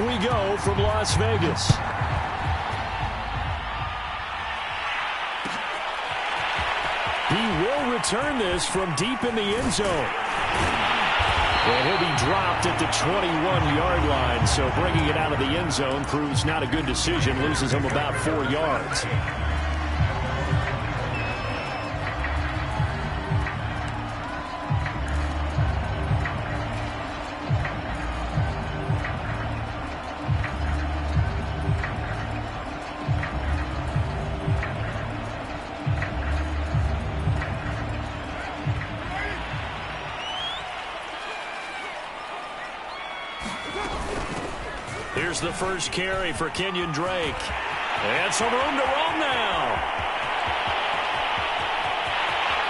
we go from Las Vegas. He will return this from deep in the end zone. And he'll be dropped at the 21-yard line, so bringing it out of the end zone proves not a good decision, loses him about 4 yards. Here's the first carry for Kenyon Drake. And some room to roam now.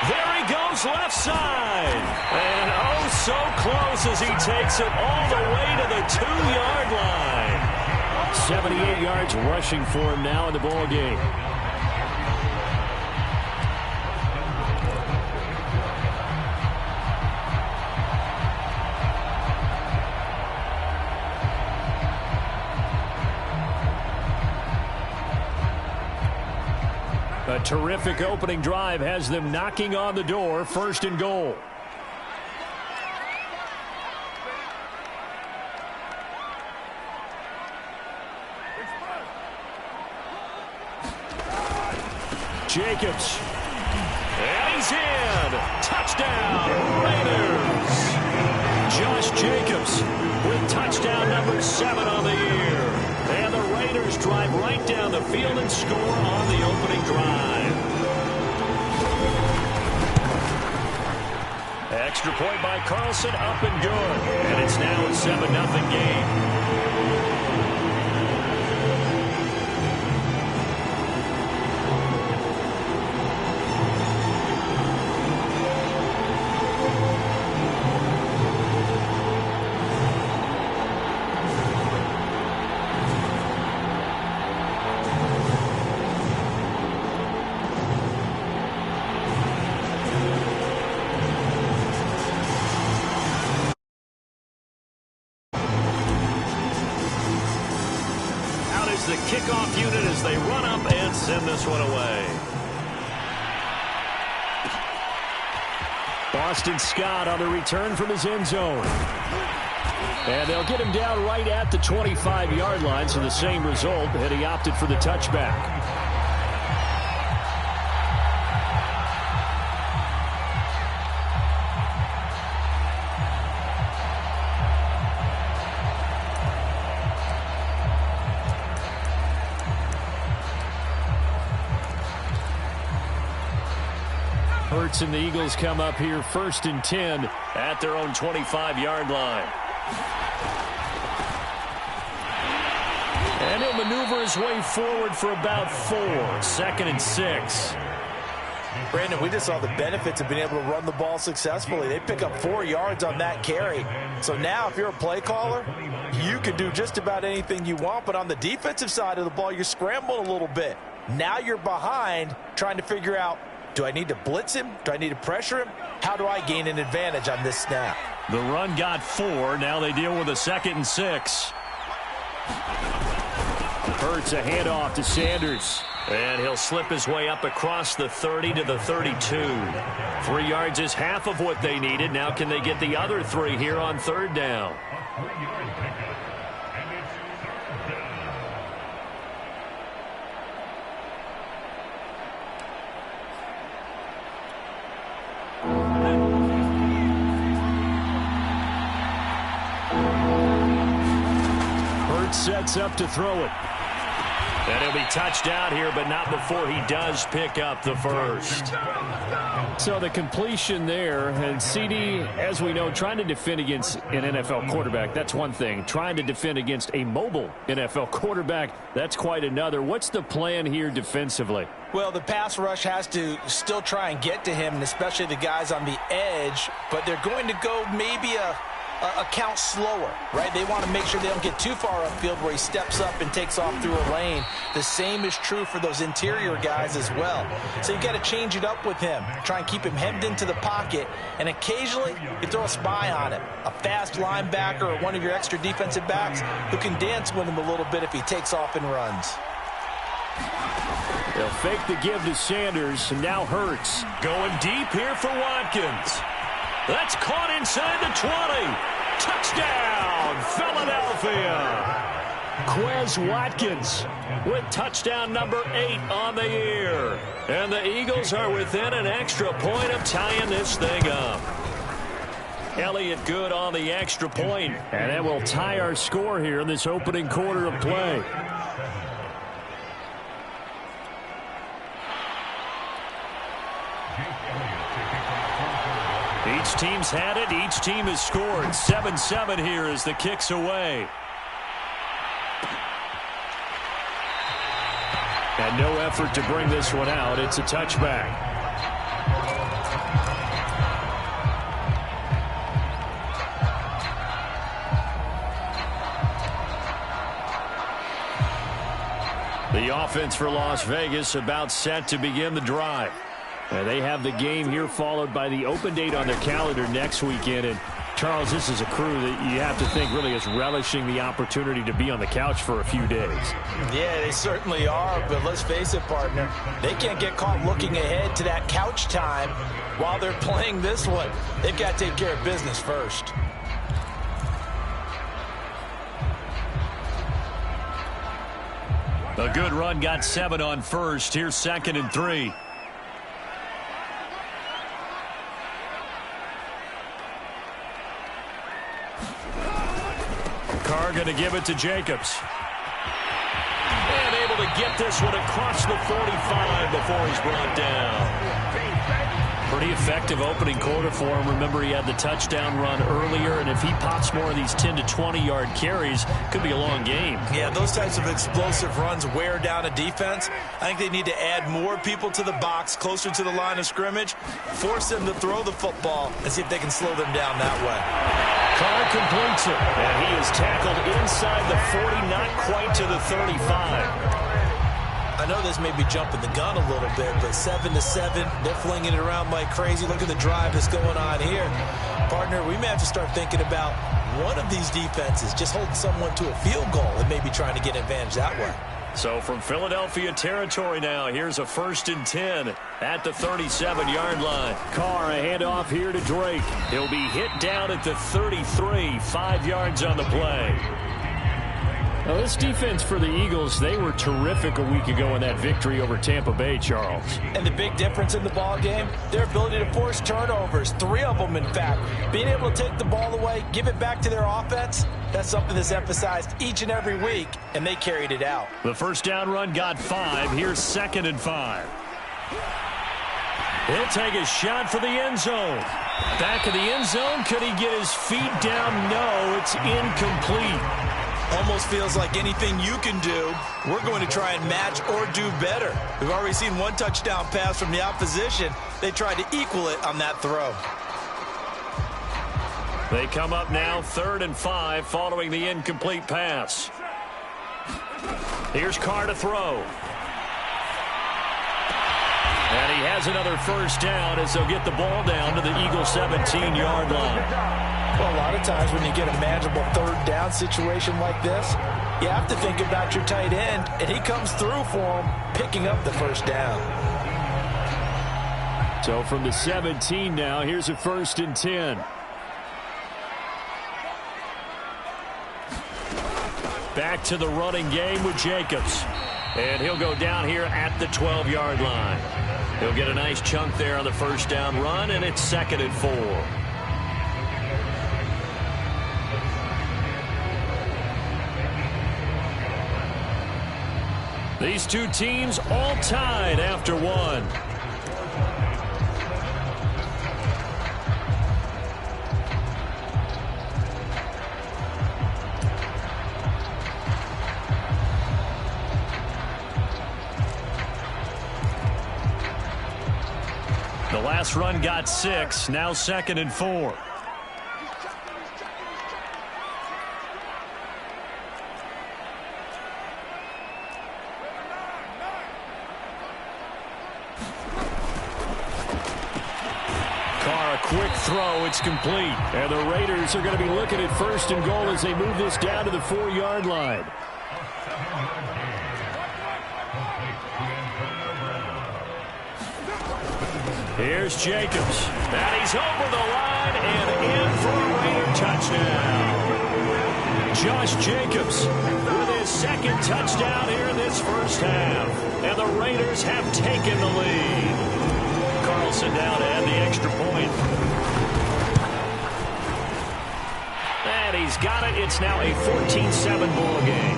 There he goes left side. And oh, so close as he takes it all the way to the 2-yard line. 78 yards rushing for him now in the ball game. A terrific opening drive has them knocking on the door, 1st and goal. Jacobs. And he's in. Touchdown, Raiders. Josh Jacobs with touchdown number 7 on the year. And the Raiders drive right down the field and score on the opening drive. Extra point by Carlson, up and good. And it's now a 7-0 game. The kickoff unit as they run up and send this one away. Boston Scott on the return from his end zone. And they'll get him down right at the 25-yard line, so the same result, and he opted for the touchback. Hurts and the Eagles come up here 1st and 10 at their own 25-yard line. And he'll maneuver his way forward for about 4. 2nd and 6. Brandon, we just saw the benefits of being able to run the ball successfully. They pick up 4 yards on that carry. So now if you're a play caller, you can do just about anything you want. But on the defensive side of the ball, you're scrambling a little bit. Now you're behind trying to figure out, do I need to blitz him? Do I need to pressure him? How do I gain an advantage on this snap? The run got 4. Now they deal with a 2nd and 6. Hurts a handoff to Sanders. And he'll slip his way up across the 30 to the 32. 3 yards is half of what they needed. Now can they get the other 3 here on 3rd down? Sets up to throw it. And he'll be touched out here, but not before he does pick up the first. So the completion there, and CD, as we know, trying to defend against an NFL quarterback, that's one thing. Trying to defend against a mobile NFL quarterback, that's quite another. What's the plan here defensively? Well, the pass rush has to still try and get to him, and especially the guys on the edge, but they're going to go maybe a count slower, right? They want to make sure they don't get too far upfield where he steps up and takes off through a lane. The same is true for those interior guys as well. So you got to change it up with him. Try and keep him hemmed into the pocket, and occasionally you throw a spy on him. A fast linebacker or one of your extra defensive backs who can dance with him a little bit if he takes off and runs. They'll fake the give to Sanders, and now Hurts. Going deep here for Watkins. That's caught inside the 20. Touchdown, Philadelphia. Quez Watkins with touchdown number 8 on the year. And the Eagles are within an extra point of tying this thing up. Elliott good on the extra point. And that will tie our score here in this opening quarter of play. Each team's had it. Each team has scored. 7-7 here as the kick's away. And no effort to bring this one out. It's a touchback. The offense for Las Vegas about set to begin the drive. And they have the game here followed by the open date on their calendar next weekend. And, Charles, this is a crew that you have to think really is relishing the opportunity to be on the couch for a few days. Yeah, they certainly are. But let's face it, partner, they can't get caught looking ahead to that couch time while they're playing this one. They've got to take care of business first. A good run got 7 on first. Here's 2nd and 3. Carr going to give it to Jacobs. And able to get this one across the 45 before he's brought down. Pretty effective opening quarter for him. Remember, he had the touchdown run earlier, and if he pops more of these 10 to 20-yard carries, could be a long game. Yeah, those types of explosive runs wear down a defense. I think they need to add more people to the box, closer to the line of scrimmage, force them to throw the football, and see if they can slow them down that way. Carr completes it, and he is tackled inside the 40, not quite to the 35. I know this may be jumping the gun a little bit, but 7-7, they're flinging it around like crazy. Look at the drive that's going on here. Partner, we may have to start thinking about one of these defenses just holding someone to a field goal and maybe trying to get an advantage that way. So from Philadelphia territory now, here's a 1st and 10 at the 37-yard line. Carr, a handoff here to Drake. He'll be hit down at the 33, 5 yards on the play. Now, this defense for the Eagles, they were terrific a week ago in that victory over Tampa Bay, Charles. And the big difference in the ball game, their ability to force turnovers, 3 of them, in fact. Being able to take the ball away, give it back to their offense, that's something that's emphasized each and every week, and they carried it out. The first down run got 5. Here's 2nd and 5. He'll take a shot for the end zone. Back of the end zone. Could he get his feet down? No, it's incomplete. Almost feels like anything you can do, we're going to try and match or do better. We've already seen one touchdown pass from the opposition. They tried to equal it on that throw. They come up now 3rd and 5 following the incomplete pass. Here's Carr to throw. And he has another first down as they'll get the ball down to the Eagles' 17-yard line. Well, a lot of times when you get a manageable 3rd down situation like this, you have to think about your tight end, and he comes through for him, picking up the first down. So from the 17 now, here's a 1st and 10. Back to the running game with Jacobs. And he'll go down here at the 12-yard line. He'll get a nice chunk there on the first down run, and it's 2nd and 4. These two teams all tied after one. The last run got 6, now 2nd and 4. quick throw. It's complete. And the Raiders are going to be looking at 1st and goal as they move this down to the 4-yard line. Here's Jacobs. And he's over the line and in for a Raider touchdown. Josh Jacobs with his 2nd touchdown here in this first half. And the Raiders have taken the lead. Carlson down to add the extra point. And he's got it. It's now a 14-7 ball game.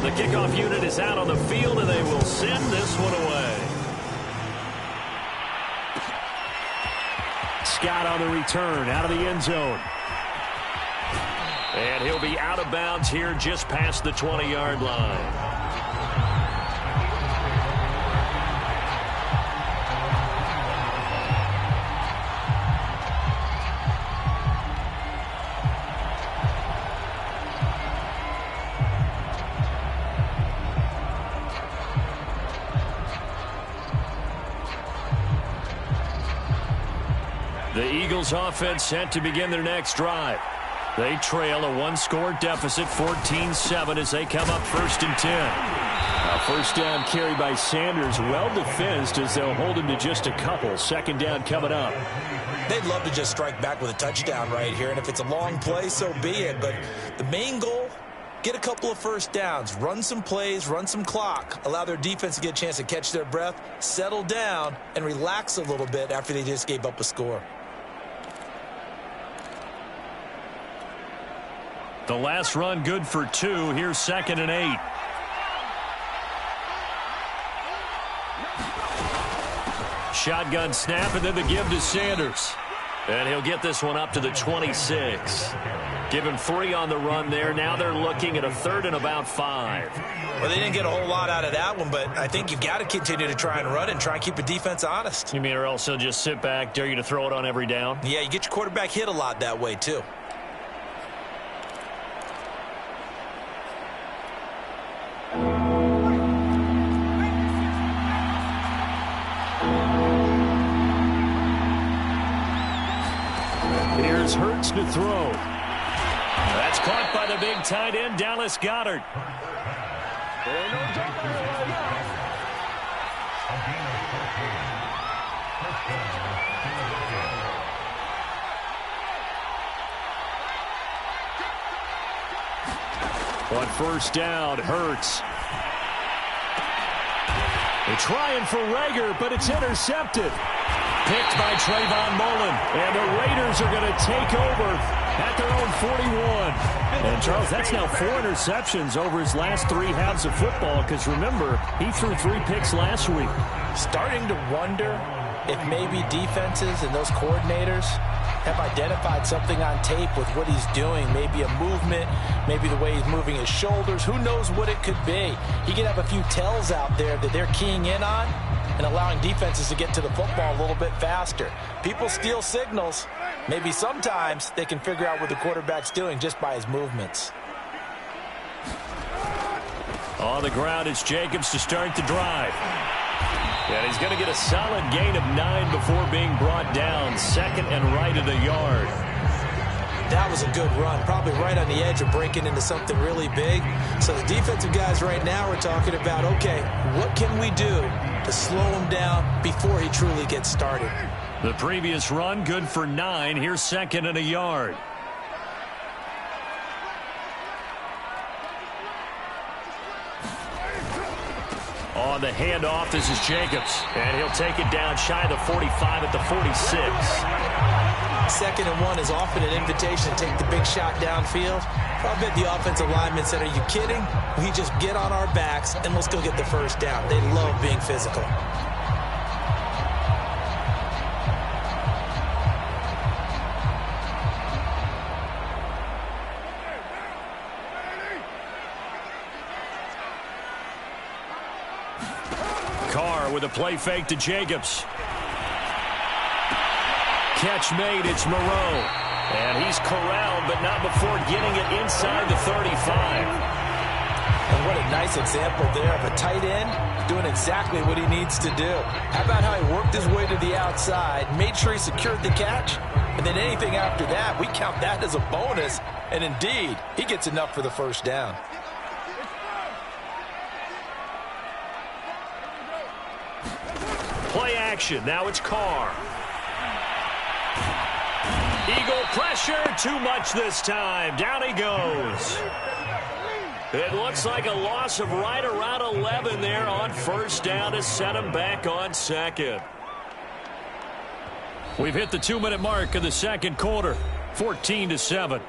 The kickoff unit is out on the field, and they will send this one away. Scott on the return, out of the end zone. And he'll be out of bounds here just past the 20-yard line. The Eagles offense set to begin their next drive. They trail a 1-score deficit, 14-7, as they come up 1st and 10. A first down carry by Sanders, well defensed as they'll hold him to just a couple. 2nd down coming up. They'd love to just strike back with a touchdown right here, and if it's a long play, so be it. But the main goal, get a couple of first downs, run some plays, run some clock, allow their defense to get a chance to catch their breath, settle down, and relax a little bit after they just gave up a score. The last run good for 2. Here's 2nd and 8. Shotgun snap, and then the give to Sanders. And he'll get this one up to the 26. Give him 3 on the run there. Now they're looking at a 3rd and about 5. Well, they didn't get a whole lot out of that one, but I think you've got to continue to try and run and try and keep the defense honest. You mean, or else they'll just sit back, dare you to throw it on every down? Yeah, you get your quarterback hit a lot that way, too. Here's Hurts to throw. That's caught by the big tight end, Dallas Goedert. On 1st down, Hurts. They're trying for Rager, but it's intercepted. Picked by Trayvon Mullen. And the Raiders are going to take over at their own 41. And, Charles, that's now 4 interceptions over his last 3 halves of football, because, remember, he threw 3 picks last week. Starting to wonder if maybe defenses and those coordinators have identified something on tape with what he's doing. Maybe a movement, maybe the way he's moving his shoulders. Who knows what it could be? He could have a few tells out there that they're keying in on and allowing defenses to get to the football a little bit faster. People steal signals. Maybe sometimes they can figure out what the quarterback's doing just by his movements. On the ground, it's Jacobs to start the drive. And he's going to get a solid gain of 9 before being brought down. 2nd and right at a yard. That was a good run, probably right on the edge of breaking into something really big. So the defensive guys right now are talking about, okay, what can we do to slow him down before he truly gets started? The previous run, good for 9. Here's 2nd and a yard. On the handoff, this is Jacobs. And he'll take it down shy of the 45 at the 46. 2nd and 1 is often an invitation to take the big shot downfield. I bet the offensive lineman said, are you kidding? We just get on our backs and let's go get the first down. They love being physical. play fake to Jacobs. Catch made, it's Moreau. And he's corralled, but not before getting it inside the 35. And what a nice example there of a tight end doing exactly what he needs to do. How about how he worked his way to the outside, made sure he secured the catch, and then anything after that, we count that as a bonus. And indeed, he gets enough for the first down. Play action. Now it's Carr. Eagle pressure. Too much this time. Down he goes. It looks like a loss of right around 11 there on first down to set him back on second. We've hit the 2-minute mark of the second quarter. 14-7.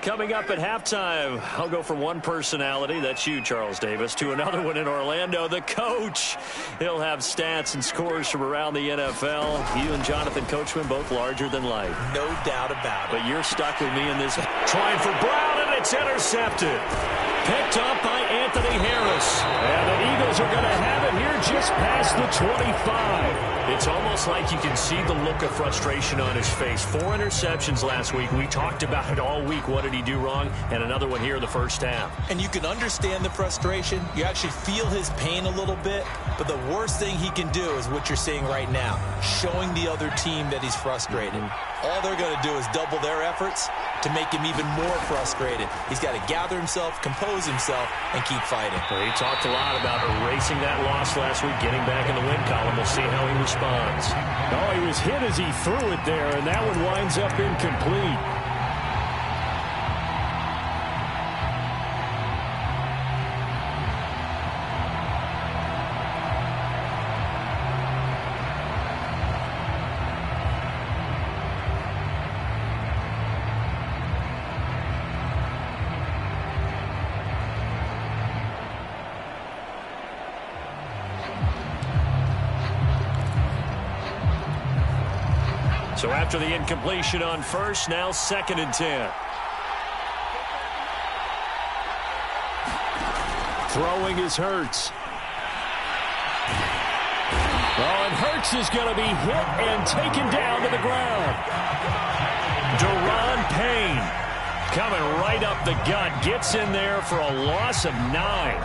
Coming up at halftime, I'll go from one personality, that's you, Charles Davis, to another one in Orlando, the coach. He'll have stats and scores from around the NFL. You and Jonathan Coachman, both larger than life. No doubt about it. But you're stuck with me in this. Trying for Brown, and it's intercepted. Picked up by Anthony Harris. And the Eagles are going to have it here just past the 25. It's almost like you can see the look of frustration on his face. 4 interceptions last week. We talked about it all week. What did he do wrong? And another one here in the first half. And you can understand the frustration. You actually feel his pain a little bit. But the worst thing he can do is what you're seeing right now, showing the other team that he's frustrated. All they're going to do is double their efforts to make him even more frustrated. He's got to gather himself, compose himself, and keep fighting. Well, he talked a lot about erasing that loss last week, getting back in the win column. We'll see how he responds. Oh, he was hit as he threw it there, and that one winds up incomplete. So after the incompletion on first, now 2nd and 10. Throwing is Hurts. Oh, and Hurts is going to be hit and taken down to the ground. Daron Payne coming right up the gut. Gets in there for a loss of 9.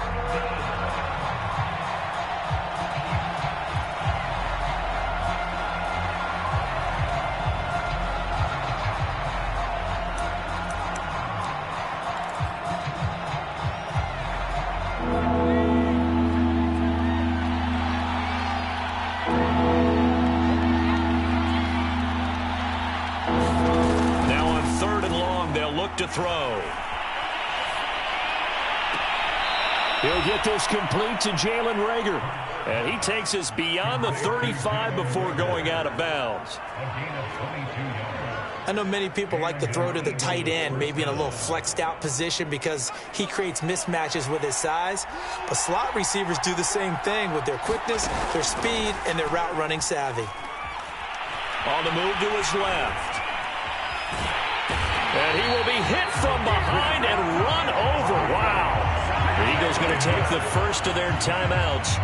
To throw. He'll get this complete to Jalen Reagor. And he takes us beyond the 35 before going out of bounds. I know many people like to throw to the tight end, maybe in a little flexed out position because he creates mismatches with his size. But slot receivers do the same thing with their quickness, their speed, and their route running savvy. On the move to his left. And he will be hit from behind and run over. Wow. The Eagles going to take the first of their timeouts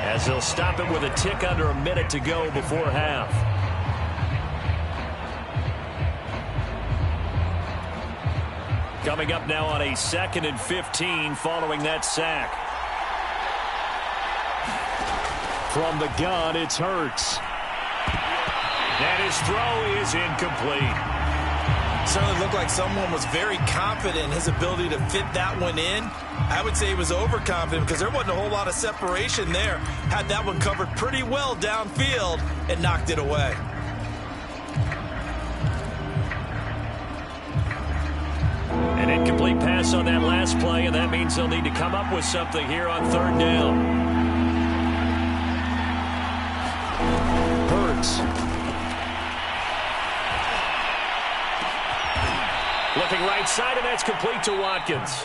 as they'll stop it with a tick under a minute to go before half. Coming up now on a 2nd and 15 following that sack. From the gun, it's Hurts. And his throw is incomplete. Certainly looked like someone was very confident in his ability to fit that one in. I would say he was overconfident because there wasn't a whole lot of separation there. Had that one covered pretty well downfield and knocked it away. An incomplete pass on that last play, and that means they'll need to come up with something here on 3rd down. Hurts. Looking right side, and that's complete to Watkins.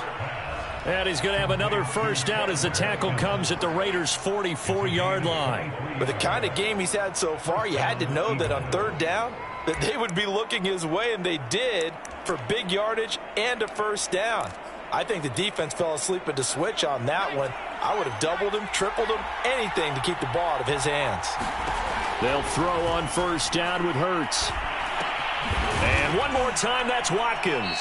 And he's going to have another first down as the tackle comes at the Raiders' 44-yard line. But the kind of game he's had so far, you had to know that on 3rd down, that they would be looking his way, and they did, for big yardage and a first down. I think the defense fell asleep at the switch on that one. I would have doubled him, tripled him, anything to keep the ball out of his hands. They'll throw on first down with Hurts. And one more time, that's Watkins.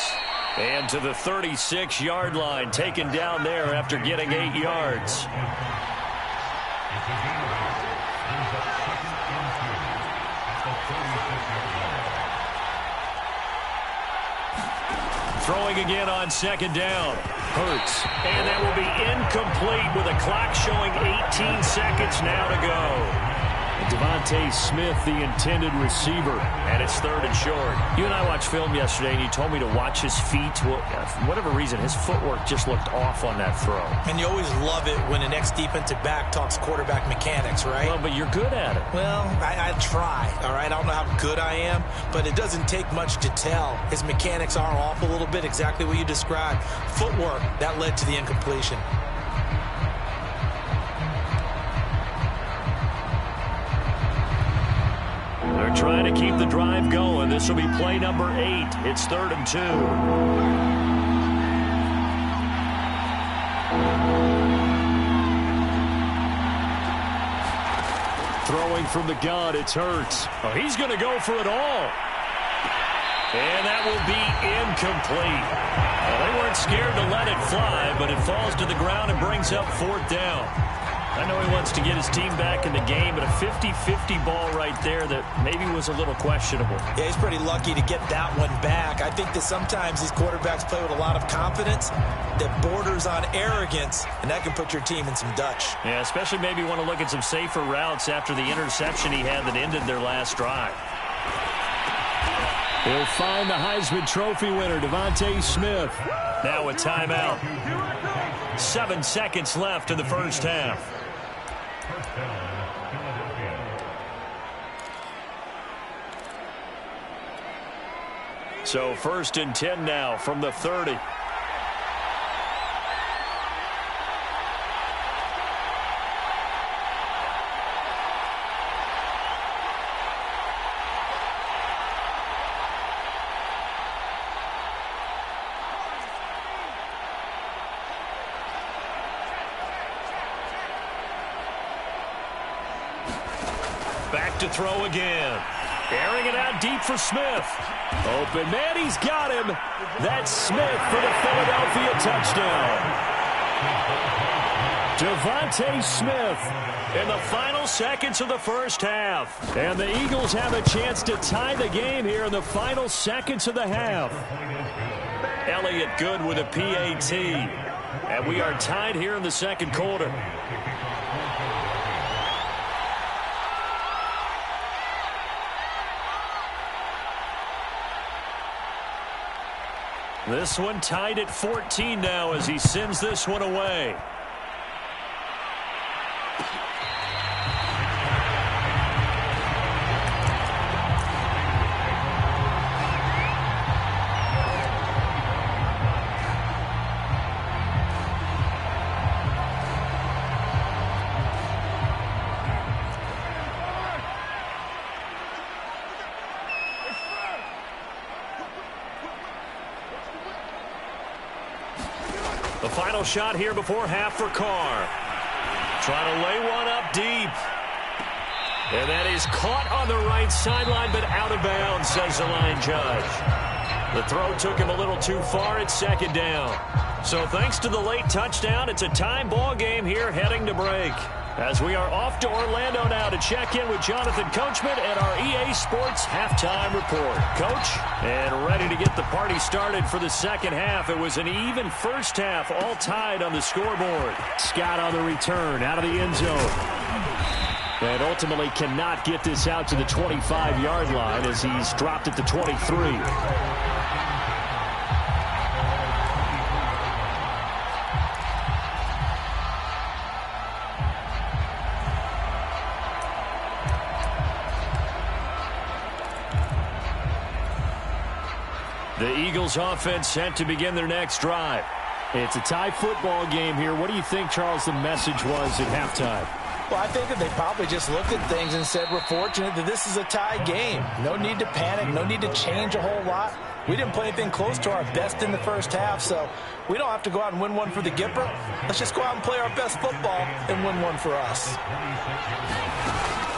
And to the 36-yard line, taken down there after getting 8 yards. Throwing again on second down. Hurts. And that will be incomplete with a clock showing 18 seconds now to go. Devontae Smith, the intended receiver, and it's 3rd and short. You and I watched film yesterday, and you told me to watch his feet. Well, for whatever reason, his footwork just looked off on that throw. And you always love it when an ex-defensive back talks quarterback mechanics, right? Well, but you're good at it. Well, I try, all right? I don't know how good I am, but it doesn't take much to tell. His mechanics are off a little bit, exactly what you described. Footwork, that led to the incompletion. They're trying to keep the drive going. This will be play number 8. It's 3rd and 2. Throwing from the gun, it's Hurts. Oh, he's going to go for it all. And that will be incomplete. Well, they weren't scared to let it fly, but it falls to the ground and brings up 4th down. I know he wants to get his team back in the game, but a 50-50 ball right there that maybe was a little questionable. Yeah, he's pretty lucky to get that one back. I think that sometimes these quarterbacks play with a lot of confidence that borders on arrogance, and that can put your team in some Dutch. Yeah, especially maybe want to look at some safer routes after the interception he had that ended their last drive. He'll find the Heisman Trophy winner, Devontae Smith. Now a timeout. 7 seconds left in the first half. So 1st and 10 now from the 30. Back to throw again. Airing it out deep for Smith. Open man, he's got him. That's Smith for the Philadelphia touchdown. Devontae Smith in the final seconds of the first half. And the Eagles have a chance to tie the game here in the final seconds of the half. Elliott good with a PAT. And we are tied here in the second quarter. This one tied at 14 now as he sends this one away. The final shot here before half for Carr. Trying to lay one up deep. And that is caught on the right sideline, but out of bounds, says the line judge. The throw took him a little too far at 2nd down. So thanks to the late touchdown, it's a time ball game here heading to break. As we are off to Orlando now to check in with Jonathan Coachman at our EA Sports Halftime Report. Coach, and ready to get the party started for the second half. It was an even first half, all tied on the scoreboard. Scott on the return, out of the end zone. And ultimately cannot get this out to the 25-yard line as he's dropped at the 23. The Eagles offense set to begin their next drive. It's a tie football game here. What do you think, Charles, the message was at halftime? Well, I think that they probably just looked at things and said, we're fortunate that this is a tie game. No need to panic, no need to change a whole lot. We didn't play anything close to our best in the first half, so we don't have to go out and win one for the Gipper. Let's just go out and play our best football and win one for us.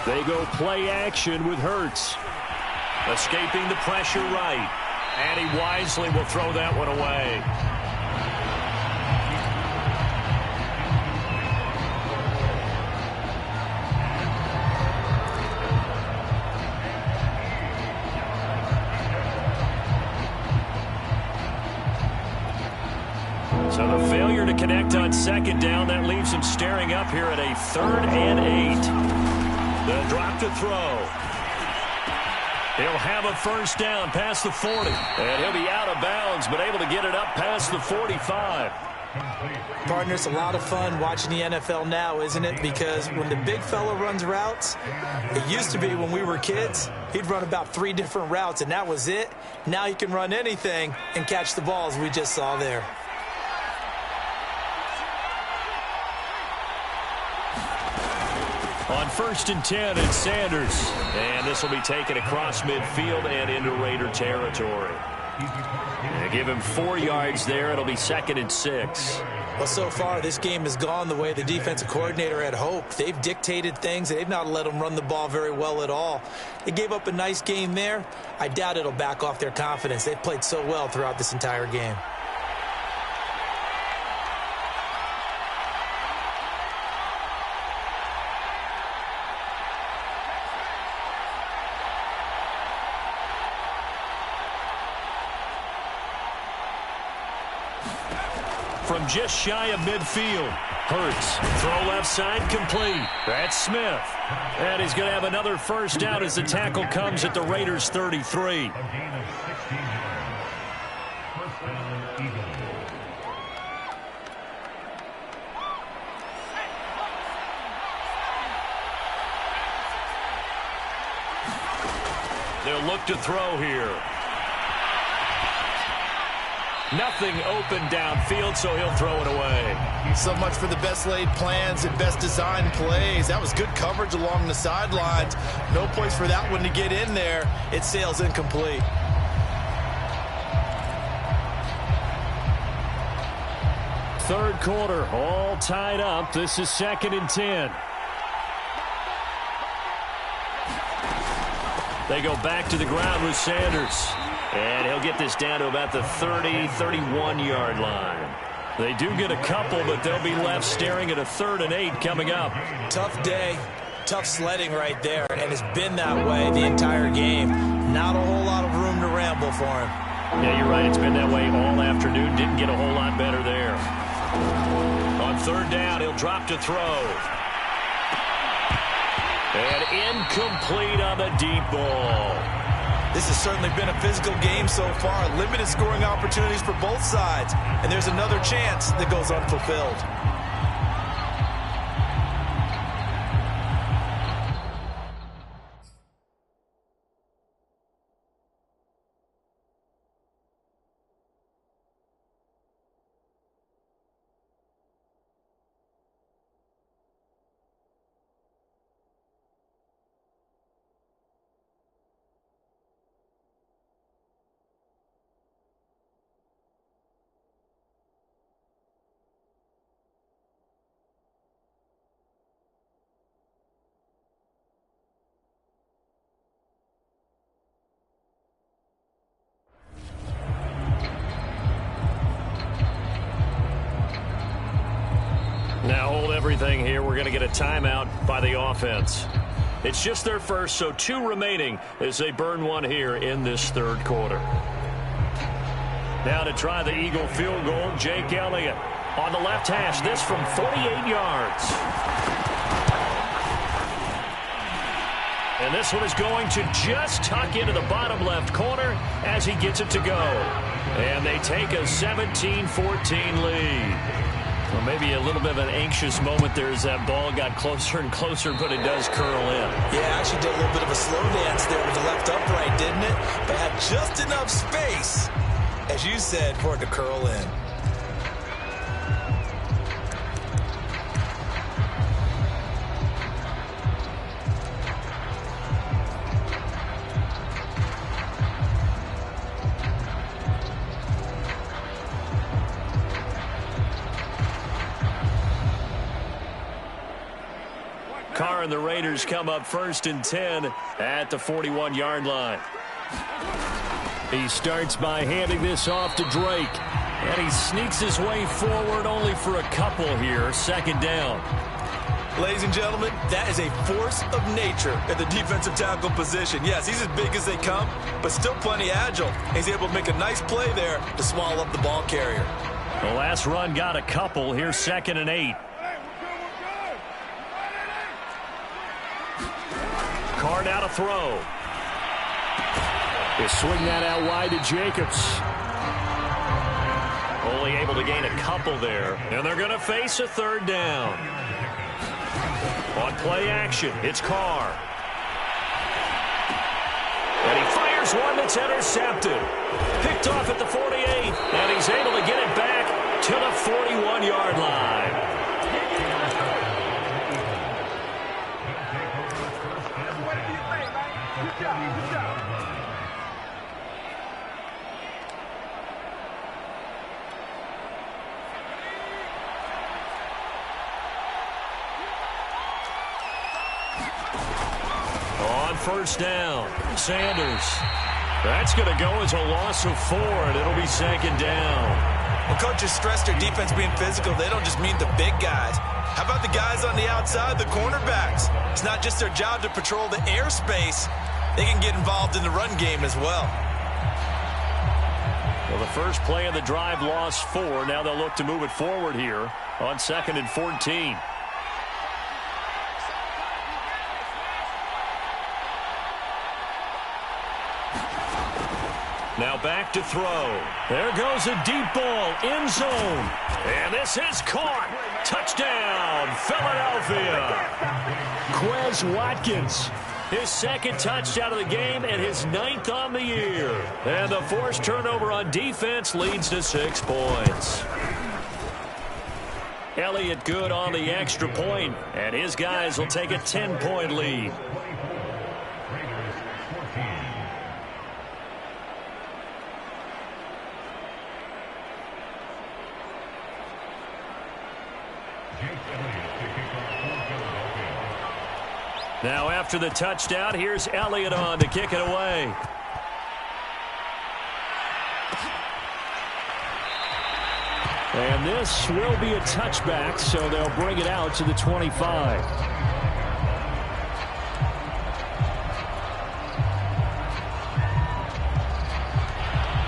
They go play action with Hurts. Escaping the pressure right. And he wisely will throw that one away. So the failure to connect on second down, that leaves him staring up here at a 3rd and 8. The drop to throw. He'll have a first down past the 40. And he'll be out of bounds, but able to get it up past the 45. Partner, it's a lot of fun watching the NFL now, isn't it? Because when the big fella runs routes, it used to be when we were kids, he'd run about 3 different routes, and that was it. Now he can run anything and catch the balls we just saw there. On 1st and 10, it's Sanders. And this will be taken across midfield and into Raider territory. And give him 4 yards there. It'll be 2nd and 6. Well, so far, this game has gone the way the defensive coordinator had hoped. They've dictated things. They've not let them run the ball very well at all. They gave up a nice game there. I doubt it'll back off their confidence. They've played so well throughout this entire game. From just shy of midfield, Hurts, throw left side, complete. That's Smith. And he's going to have another first down as the tackle comes at the Raiders' 33. They'll look to throw here. Nothing open downfield, so he'll throw it away. So much for the best laid plans and best designed plays. That was good coverage along the sidelines. No place for that one to get in there. It sails incomplete. Third quarter, all tied up. This is 2nd and 10. They go back to the ground with Sanders. And he'll get this down to about the 30, 31-yard line. They do get a couple, but they'll be left staring at a 3rd and 8 coming up. Tough day, tough sledding right there, and it's been that way the entire game. Not a whole lot of room to ramble for him. Yeah, you're right. It's been that way all afternoon. Didn't get a whole lot better there. On 3rd down, he'll drop to throw. And incomplete on the deep ball. This has certainly been a physical game so far. Limited scoring opportunities for both sides. And there's another chance that goes unfulfilled. Now hold everything here. We're going to get a timeout by the offense. It's just their first, so 2 remaining as they burn one here in this 3rd quarter. Now to try the Eagle field goal, Jake Elliott on the left hash. This from 48 yards. And this one is going to just tuck into the bottom left corner as he gets it to go. And they take a 17-14 lead. Well, maybe a little bit of an anxious moment there as that ball got closer and closer, but it does curl in. Yeah, actually did a little bit of a slow dance there with the left upright, didn't it? But had just enough space, as you said, for it to curl in. and the Raiders come up 1st and 10 at the 41-yard line. He starts by handing this off to Drake. And he sneaks his way forward only for a couple here. 2nd down. Ladies and gentlemen, that is a force of nature at the defensive tackle position. Yes, he's as big as they come, but still plenty agile. He's able to make a nice play there to swallow up the ball carrier. The last run got a couple. Here's 2nd and 8. Card out a throw. They swing that out wide to Jacobs. Only able to gain a couple there. And they're going to face a 3rd down. On play action, it's Carr. And he fires one that's intercepted. Picked off at the 48. And he's able to get it back to the 41-yard line. On 1st down, Sanders. That's going to go as a loss of 4, and it'll be 2nd down. Well, coaches stress their defense being physical. They don't just mean the big guys. How about the guys on the outside, the cornerbacks? It's not just their job to patrol the airspace. They can get involved in the run game as well. Well, the first play of the drive lost 4. Now they'll look to move it forward here on 2nd and 14. Now back to throw. There goes a deep ball, end zone. And this is caught. Touchdown, Philadelphia. Quez Watkins. His 2nd touchdown of the game and his 9th on the year. And the forced turnover on defense leads to 6 points. Elliott good on the extra point, and his guys will take a 10-point lead. Now after the touchdown, here's Elliott on to kick it away. And this will be a touchback, so they'll bring it out to the 25.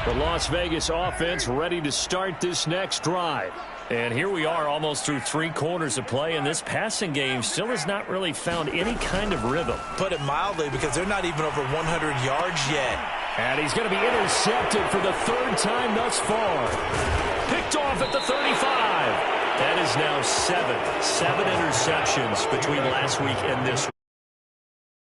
The Las Vegas offense ready to start this next drive. And here we are almost through 3 quarters of play, and this passing game still has not really found any kind of rhythm. Put it mildly, because they're not even over 100 yards yet. And he's going to be intercepted for the 3rd time thus far. Picked off at the 35. That is now 7 interceptions between last week and this week.